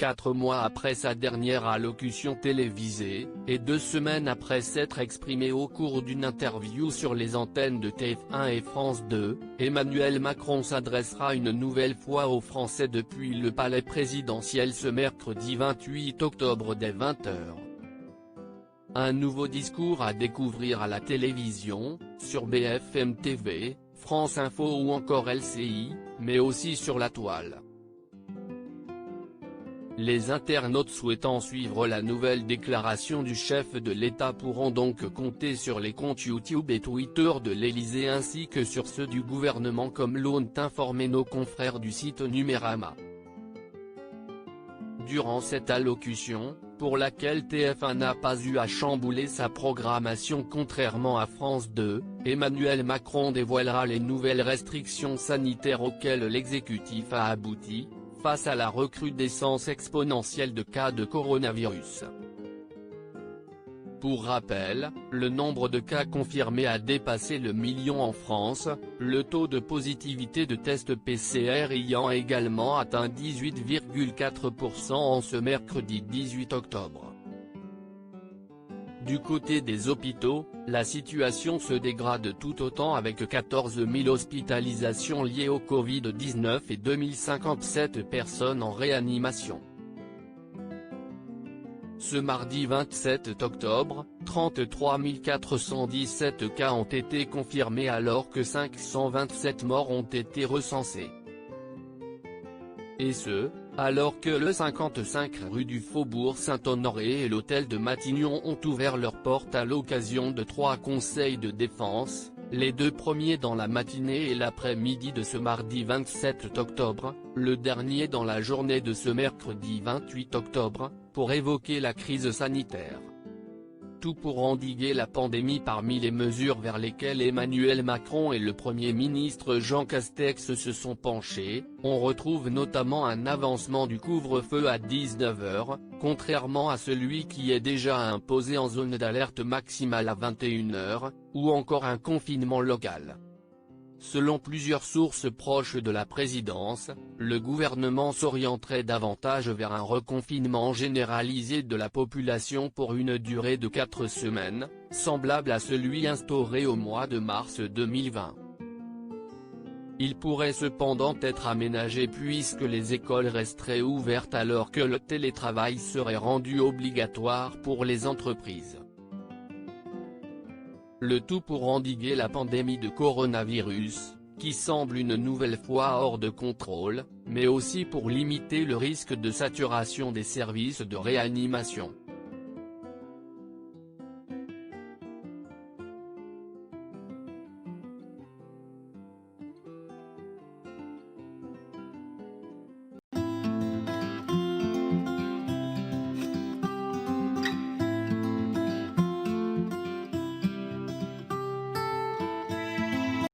4 mois après sa dernière allocution télévisée, et 2 semaines après s'être exprimé au cours d'une interview sur les antennes de TF1 et France 2, Emmanuel Macron s'adressera une nouvelle fois aux Français depuis le palais présidentiel ce mercredi 28 octobre dès 20h. Un nouveau discours à découvrir à la télévision, sur BFM TV, France Info ou encore LCI, mais aussi sur la toile. Les internautes souhaitant suivre la nouvelle déclaration du chef de l'État pourront donc compter sur les comptes YouTube et Twitter de l'Élysée ainsi que sur ceux du gouvernement comme l'ont informé nos confrères du site Numérama. Durant cette allocution, pour laquelle TF1 n'a pas eu à chambouler sa programmation contrairement à France 2, Emmanuel Macron dévoilera les nouvelles restrictions sanitaires auxquelles l'exécutif a abouti, face à la recrudescence exponentielle de cas de coronavirus. Pour rappel, le nombre de cas confirmés a dépassé le million en France, le taux de positivité de tests PCR ayant également atteint 18,4% en ce mercredi 18 octobre. Du côté des hôpitaux, la situation se dégrade tout autant avec 14 000 hospitalisations liées au Covid-19 et 2057 personnes en réanimation. Ce mardi 27 octobre, 33 417 cas ont été confirmés alors que 527 morts ont été recensés. Et ce, alors que le 55 rue du Faubourg Saint-Honoré et l'hôtel de Matignon ont ouvert leurs portes à l'occasion de 3 conseils de défense, les 2 premiers dans la matinée et l'après-midi de ce mardi 27 octobre, le dernier dans la journée de ce mercredi 28 octobre, pour évoquer la crise sanitaire. Tout pour endiguer la pandémie. Parmi les mesures vers lesquelles Emmanuel Macron et le Premier ministre Jean Castex se sont penchés, on retrouve notamment un avancement du couvre-feu à 19h, contrairement à celui qui est déjà imposé en zone d'alerte maximale à 21h, ou encore un confinement local. Selon plusieurs sources proches de la présidence, le gouvernement s'orienterait davantage vers un reconfinement généralisé de la population pour une durée de 4 semaines, semblable à celui instauré au mois de mars 2020. Il pourrait cependant être aménagé puisque les écoles resteraient ouvertes alors que le télétravail serait rendu obligatoire pour les entreprises. Le tout pour endiguer la pandémie de coronavirus, qui semble une nouvelle fois hors de contrôle, mais aussi pour limiter le risque de saturation des services de réanimation.